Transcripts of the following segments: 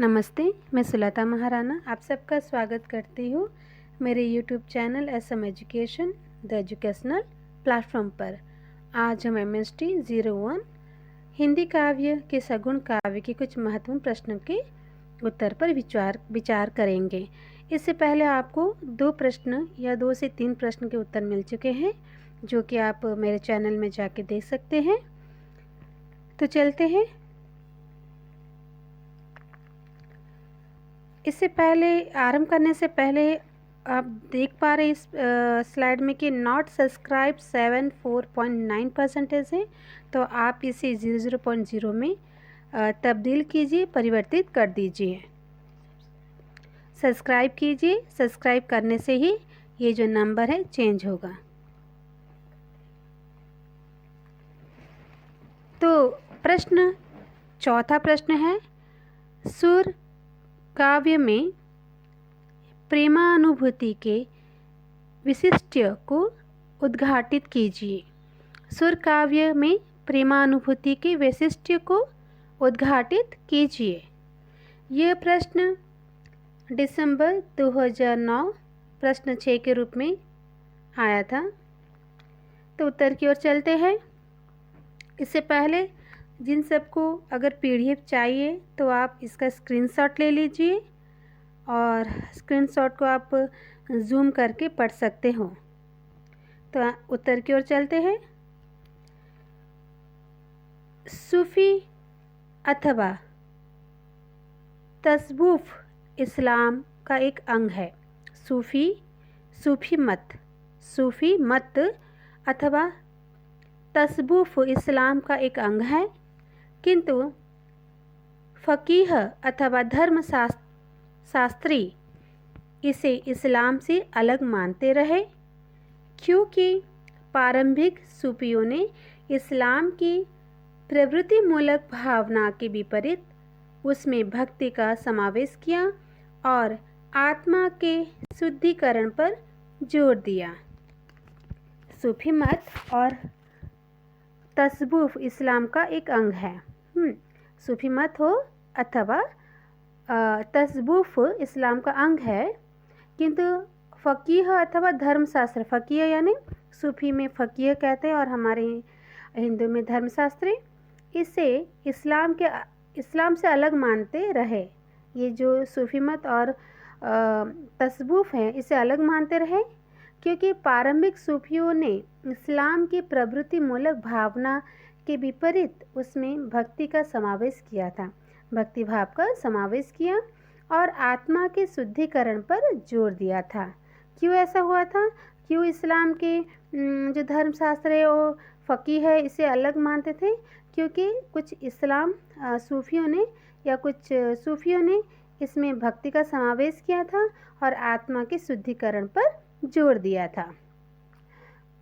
नमस्ते, मैं सुलता महाराणा आप सबका स्वागत करती हूँ मेरे YouTube channel SM education the educational platform पर। आज हम MST 01 हिंदी काव्य के सगुण काव्य के कुछ महत्वपूर्ण प्रश्नों के उत्तर पर विचार करेंगे। इससे पहले आपको 2 प्रश्न या 2 से 3 प्रश्न के उत्तर मिल चुके हैं, जो कि आप मेरे चैनल में जाके देख सकते हैं। तो चलते हैं। इससे पहले आरंभ करने से पहले आप देख पा रहे इस स्लाइड में कि नॉट सब्सक्राइब 74.9% है, तो आप इसे 00.0 में तब्दील कीजिए, परिवर्तित कर दीजिए। सब्सक्राइब कीजिए, सब्सक्राइब करने से ही ये जो नंबर है चेंज होगा। तो चौथा प्रश्न है, सुर काव्य में प्रेमानुभूति के विशिष्ट्य को उद्घाटित कीजिए। सुर काव्य में प्रेमानुभूति के वैशिष्ट्य को उद्घाटित कीजिए। यह प्रश्न दिसंबर 2009 प्रश्न 6 के रूप में आया था। तो उत्तर की ओर चलते हैं। इससे पहले जिन सबको अगर PDF चाहिए तो आप इसका स्क्रीनशॉट ले लीजिए और स्क्रीनशॉट को आप जूम करके पढ़ सकते हो। तो उत्तर की ओर चलते हैं। सूफी अथवा तसव्वुफ इस्लाम का एक अंग है। सूफी मत अथवा तसव्वुफ इस्लाम का एक अंग है, किंतु फ़कीह अथवा धर्मशास्त्री इसे इस्लाम से अलग मानते रहे, क्योंकि प्रारंभिक सूफियों ने इस्लाम की प्रवृत्तिमूलक भावना के विपरीत उसमें भक्ति का समावेश किया और आत्मा के शुद्धिकरण पर जोर दिया। सूफी मत और तसव्वुफ इस्लाम का एक अंग है। सूफी मत हो अथवा तसव्वुफ इस्लाम का अंग है, किंतु फ़कीह अथवा धर्मशास्त्र, फ़कीह यानी सूफी में फ़कीह कहते हैं और हमारे हिंदू में धर्मशास्त्री, इसे इस्लाम से अलग मानते रहे। ये जो सूफी मत और तसव्वुफ है इसे अलग मानते रहे, क्योंकि प्रारंभिक सूफियों ने इस्लाम की प्रवृत्तिमूलक भावना के विपरीत उसमें भक्ति का समावेश किया था, भक्ति भाव का समावेश किया और आत्मा के शुद्धिकरण पर जोर दिया था। क्यों ऐसा हुआ था? क्यों इस्लाम के जो धर्मशास्त्र है वो फ़कीह है इसे अलग मानते थे? क्योंकि कुछ सूफियों ने इसमें भक्ति का समावेश किया था और आत्मा के शुद्धिकरण पर जोर दिया था।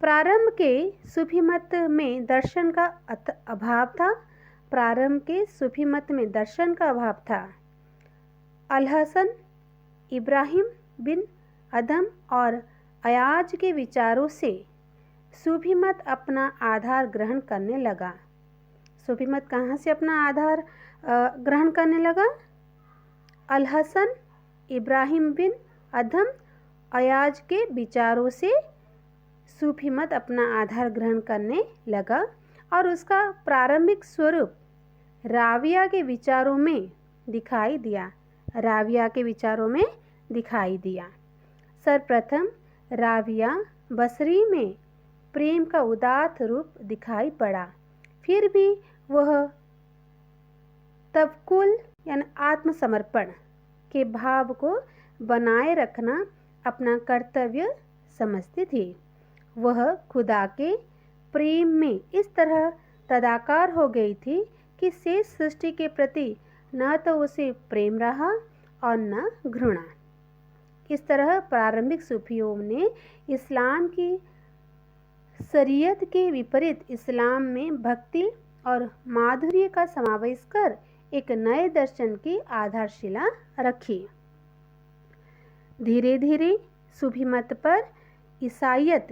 प्रारंभ के सूफी मत में दर्शन का अभाव था। अल-हसन, इब्राहिम बिन अदम और अयाज के विचारों से सूफी मत अपना आधार ग्रहण करने लगा। सूफी मत कहाँ से अपना आधार ग्रहण करने लगा? अल-हसन, इब्राहिम बिन अदम, अयाज के विचारों से सूफी मत अपना आधार ग्रहण करने लगा और उसका प्रारंभिक स्वरूप राविया के विचारों में दिखाई दिया। सर्वप्रथम राविया बसरी में प्रेम का उदात्त रूप दिखाई पड़ा। फिर भी वह तवक्कुल यानी आत्मसमर्पण के भाव को बनाए रखना अपना कर्तव्य समझती थी। वह खुदा के प्रेम में इस तरह तदाकार हो गई थी कि शेष सृष्टि के प्रति न तो उसे प्रेम रहा और न घृणा। इस तरह प्रारंभिक सूफियों ने इस्लाम की शरीयत के विपरीत इस्लाम में भक्ति और माधुर्य का समावेश कर एक नए दर्शन की आधारशिला रखी। धीरे धीरे सूफी मत पर ईसाईयत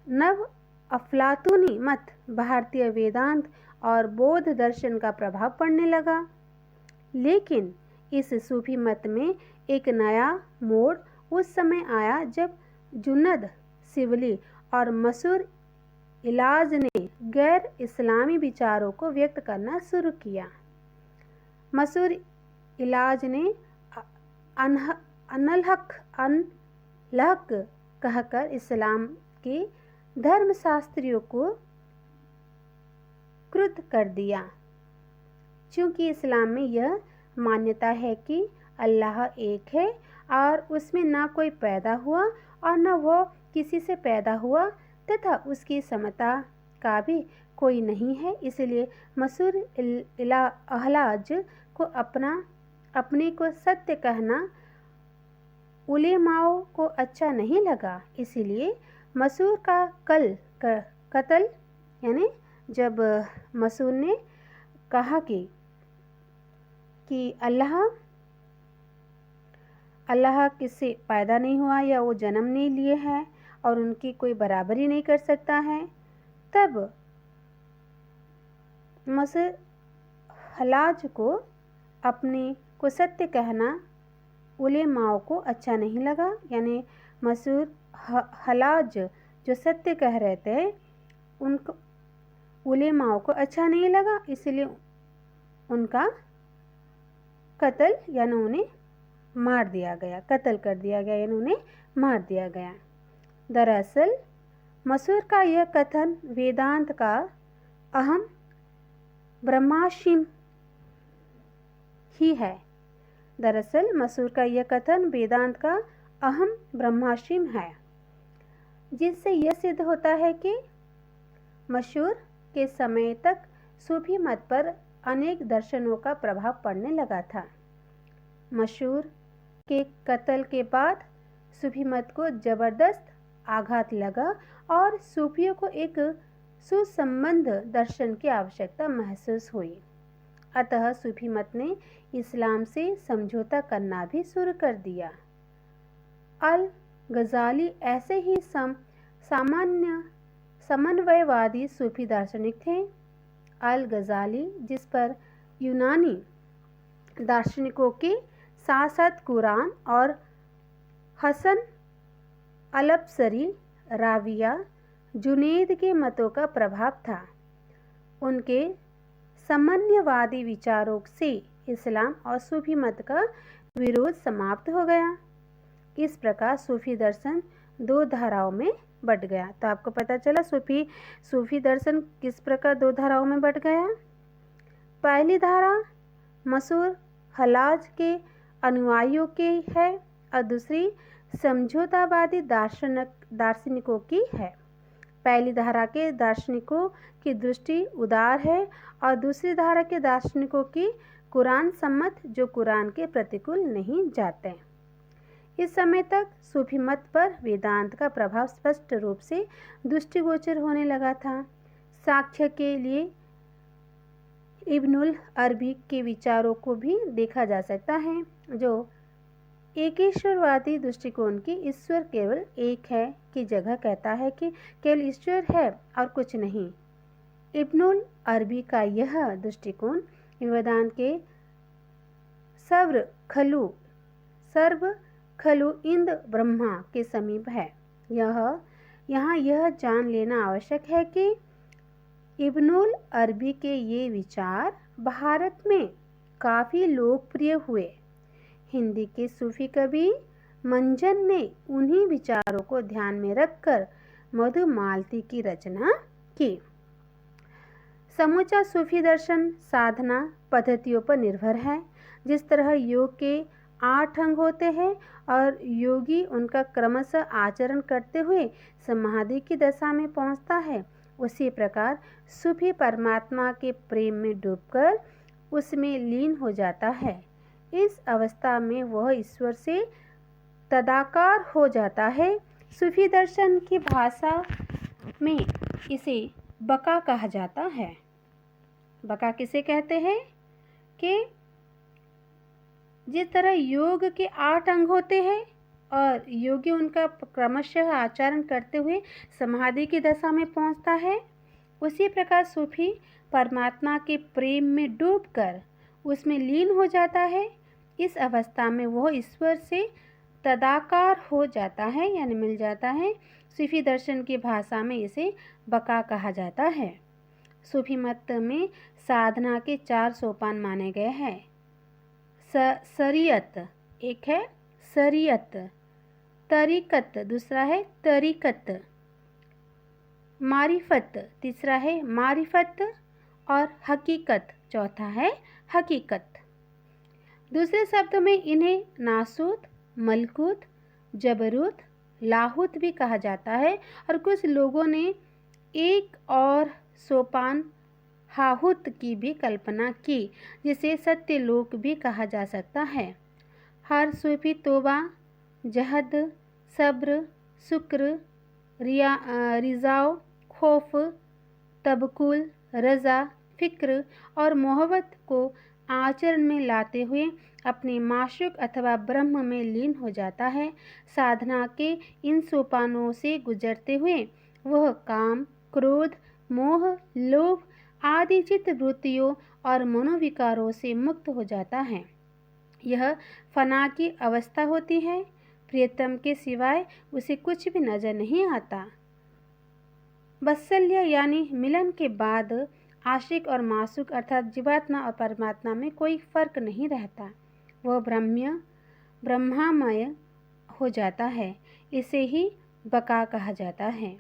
नव अफलातूनी मत, भारतीय वेदांत और बौद्ध दर्शन का प्रभाव पड़ने लगा। लेकिन इस सूफी मत में एक नया मोड़ उस समय आया जब जुनैद शिवली और मसूर इलाज ने गैर इस्लामी विचारों को व्यक्त करना शुरू किया। मसूर इलाज ने अनहक कहकर इस्लाम के धर्मशास्त्रियों को क्रुद्ध कर दिया, क्योंकि इस्लाम में यह मान्यता है कि अल्लाह एक है और उसमें ना कोई पैदा हुआ और न वह किसी से पैदा हुआ तथा उसकी समता का भी कोई नहीं है। इसलिए मसूर इलाज को अपने को सत्य कहना उलेमाओं को अच्छा नहीं लगा। इसलिए मसूर का कत्ल यानी जब मसूर ने कहा कि अल्लाह किससे पैदा नहीं हुआ या वो जन्म नहीं लिए हैं और उनकी कोई बराबरी नहीं कर सकता है, तब मसूर हलाज को अपने को सत्य कहना उलेमाओं को अच्छा नहीं लगा। यानी मसूर हलाज जो सत्य कह रहे थे उनको उलेमाओं को अच्छा नहीं लगा, इसलिए उनका कत्ल यानी उन्हें मार दिया गया, कत्ल कर दिया गया यानी उन्हें मार दिया गया। दरअसल मसूर का यह कथन वेदांत का अहम ब्रह्माशिम ही है। दरअसल मसूर का यह कथन वेदांत का अहम ब्रह्माशिम है, जिससे यह सिद्ध होता है कि मसूर के समय तक सूफी मत पर अनेक दर्शनों का प्रभाव पड़ने लगा था। मसूर के कत्ल के बाद सूफी मत को जबरदस्त आघात लगा और सूफियों को एक सुसंबद्ध दर्शन की आवश्यकता महसूस हुई। अतः सूफी मत ने इस्लाम से समझौता करना भी शुरू कर दिया। अल गजाली ऐसे ही समन्वयवादी सूफी दार्शनिक थे। अल गजाली, जिस पर यूनानी दार्शनिकों के साथ साथ कुरान और हसन अलबसरी, राविया, जुनैद के मतों का प्रभाव था। उनके समन्वयवादी विचारों से इस्लाम और सूफी मत का विरोध समाप्त हो गया। इस प्रकार सूफी दर्शन दो धाराओं में बट गया। तो आपको पता चला सूफी दर्शन किस प्रकार दो धाराओं में बट गया। पहली धारा मसूर हलाज के अनुयायियों की है और दूसरी समझौतावादी दार्शनिकों की है। पहली धारा के दार्शनिकों की दृष्टि उदार है और दूसरी धारा के दार्शनिकों की कुरान सम्मत, जो कुरान के प्रतिकूल नहीं जाते। इस समय तक सूफी मत पर वेदांत का प्रभाव स्पष्ट रूप से दृष्टिगोचर होने लगा था। साक्ष्य के लिए इब्नुल अरबी के विचारों को भी देखा जा सकता है, जो एकेश्वरवादी दृष्टिकोण की ईश्वर केवल एक है की जगह कहता है कि केवल ईश्वर है और कुछ नहीं। इब्नुल अरबी का यह दृष्टिकोण वेदांत के सर्व खलु इंद ब्रह्मा के समीप है। यहाँ यह जान लेना आवश्यक है कि इब्नुल अरबी के ये विचार भारत में काफ़ी लोकप्रिय हुए। हिंदी के सूफी कवि मंजन ने उन्हीं विचारों को ध्यान में रखकर मधुमालती की रचना की। समूचा सूफी दर्शन साधना पद्धतियों पर निर्भर है। जिस तरह योग के 8 अंग होते हैं और योगी उनका क्रमशः आचरण करते हुए समाधि की दशा में पहुंचता है, उसी प्रकार सूफी परमात्मा के प्रेम में डूबकर उसमें लीन हो जाता है। इस अवस्था में वह ईश्वर से तदाकार हो जाता है। सूफी दर्शन की भाषा में इसे बका कहा जाता है। बका किसे कहते हैं कि जिस तरह योग के 8 अंग होते हैं और योगी उनका क्रमशः आचरण करते हुए समाधि की दशा में पहुंचता है, उसी प्रकार सूफी परमात्मा के प्रेम में डूबकर उसमें लीन हो जाता है। इस अवस्था में वह ईश्वर से तदाकार हो जाता है यानी मिल जाता है। सूफी दर्शन की भाषा में इसे बका कहा जाता है। सूफी मत में साधना के 4 सोपान माने गए हैं। शरीयत एक है, शरीयत, तरीकत दूसरा है, तरीकत, मारिफत तीसरा है, मारिफत, और हकीकत चौथा है, हकीकत। दूसरे शब्दों में इन्हें नासूत, मलकूत, जबरूत, लाहूत भी कहा जाता है और कुछ लोगों ने एक और सोपान हाहुत की भी कल्पना की जिसे सत्यलोक भी कहा जा सकता है। हर सूफी तौबा, जहद, सब्र, शुक्र, रिजाओ, खौफ, तबकुल, रज़ा, फिक्र और मोहब्बत को आचरण में लाते हुए अपने माशूक अथवा ब्रह्म में लीन हो जाता है। साधना के इन सोपानों से गुजरते हुए वह काम, क्रोध, मोह, लोभ आदि चित्त वृत्तियों और मनोविकारों से मुक्त हो जाता है। यह फना की अवस्था होती है। प्रियतम के सिवाय उसे कुछ भी नजर नहीं आता। वत्सल्य यानी मिलन के बाद आशिक और मासूक अर्थात जीवात्मा और परमात्मा में कोई फर्क नहीं रहता। वह ब्रह्मामय हो जाता है। इसे ही बका कहा जाता है।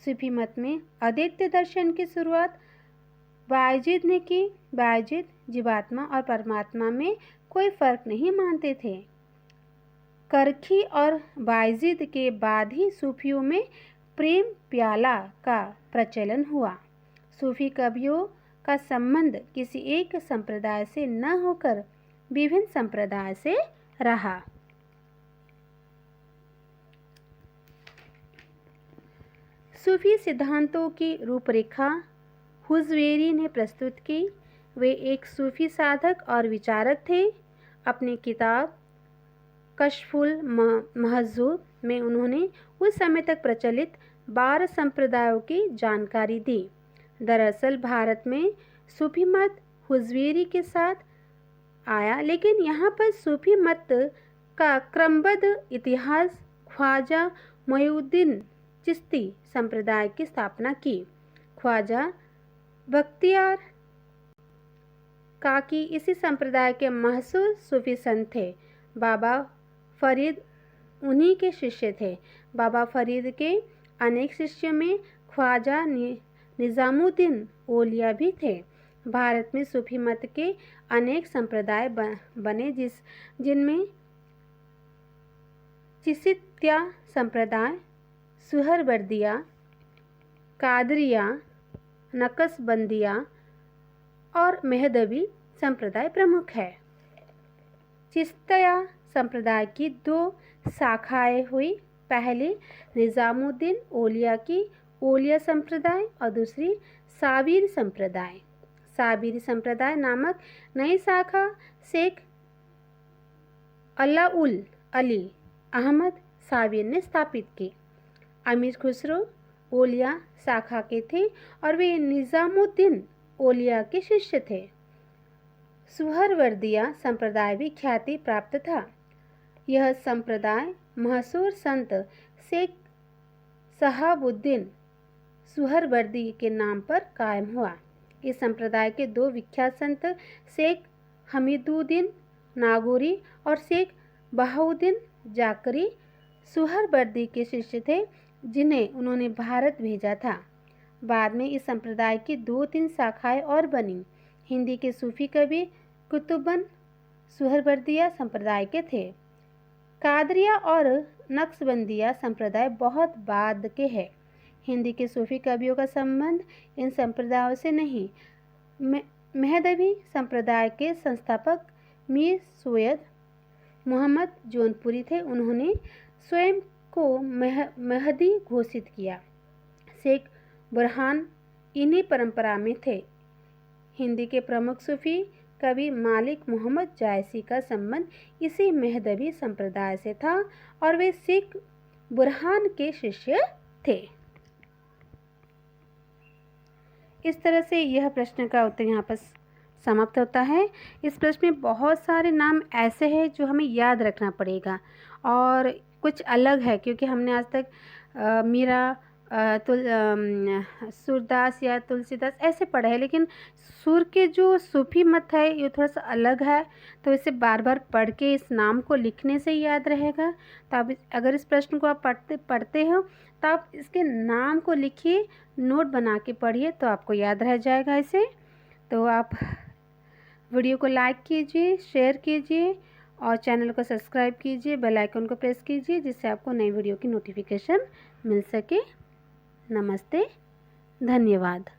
सूफी मत में अद्वैत दर्शन की शुरुआत बायजीद ने की। बायजीद जीवात्मा और परमात्मा में कोई फर्क नहीं मानते थे। करखी और बायजीद के बाद ही सूफियों में प्रेम प्याला का प्रचलन हुआ। सूफी कवियों का संबंध किसी एक संप्रदाय से न होकर विभिन्न संप्रदाय से रहा। सूफी सिद्धांतों की रूपरेखा हुजवेरी ने प्रस्तुत की। वे एक सूफी साधक और विचारक थे। अपनी किताब कश्फुल महजूब में उन्होंने उस समय तक प्रचलित 12 संप्रदायों की जानकारी दी। दरअसल भारत में सूफी मत हुजवेरी के साथ आया, लेकिन यहाँ पर सूफी मत का क्रमबद्ध इतिहास ख्वाजा मोइनुद्दीन चिश्ती संप्रदाय की स्थापना की। ख्वाजा बख्तियार काकी इसी संप्रदाय के मशहूर सूफी संत थे। बाबा फरीद उन्हीं के शिष्य थे। बाबा फरीद के अनेक शिष्यों में ख्वाजा निजामुद्दीन औलिया भी थे। भारत में सूफी मत के अनेक संप्रदाय बने जिनमें चिश्तिया संप्रदाय, सुहरवर्दिया, कादरिया, नक्शबंदिया और मेहदवी संप्रदाय प्रमुख है। चिश्तिया संप्रदाय की 2 शाखाएं हुई। पहली निजामुद्दीन औलिया की औलिया संप्रदाय और दूसरी साबिर संप्रदाय। साबिर संप्रदाय नामक नई शाखा शेख अलाउल अली अहमद साबिर ने स्थापित की। अमीर खुसरो औलिया शाखा के थे और वे निजामुद्दीन औलिया के शिष्य थे। सुहरवर्दिया संप्रदाय भी ख्याति प्राप्त था। यह संप्रदाय मशहूर संत शेख शहाबुद्दीन सुहरवर्दी के नाम पर कायम हुआ। इस संप्रदाय के 2 विख्यात संत शेख हमीदुद्दीन नागौरी और शेख बहाउद्दीन जाकरी सुहरवर्दी के शिष्य थे, जिन्हें उन्होंने भारत भेजा था। बाद में इस संप्रदाय की 2-3 शाखाएं और बनी। हिंदी के सूफी कवि कुतुबन सुहरवर्दिया संप्रदाय के थे। कादरिया और नक्शबंदिया संप्रदाय बहुत बाद के हैं। हिंदी के सूफी कवियों का संबंध इन संप्रदायों से नहीं। मेहदवी संप्रदाय के संस्थापक मीर सैयद मोहम्मद जौनपुरी थे। उन्होंने स्वयं को महदी घोषित किया। शेख बुरहान इन्हीं परंपरा में थे। हिंदी के प्रमुख सूफी कवि मालिक मोहम्मद जायसी का संबंध इसी मेहदवी संप्रदाय से था और वे शेख बुरहान के शिष्य थे। इस तरह से यह प्रश्न का उत्तर यहाँ पर समाप्त होता है। इस प्रश्न में बहुत सारे नाम ऐसे हैं जो हमें याद रखना पड़ेगा और कुछ अलग है, क्योंकि हमने आज तक मीरा, सूरदास या तुलसीदास ऐसे पढ़े हैं, लेकिन सुर के जो सूफी मत है ये थोड़ा सा अलग है, तो इसे बार बार पढ़ के इस नाम को लिखने से ही याद रहेगा। तो आप अगर इस प्रश्न को आप पढ़ते हो तो आप इसके नाम को लिखिए, नोट बना के पढ़िए, तो आपको याद रह जाएगा इसे। तो आप वीडियो को लाइक कीजिए, शेयर कीजिए और चैनल को सब्सक्राइब कीजिए, बेल आइकन को प्रेस कीजिए, जिससे आपको नई वीडियो की नोटिफिकेशन मिल सके। नमस्ते, धन्यवाद।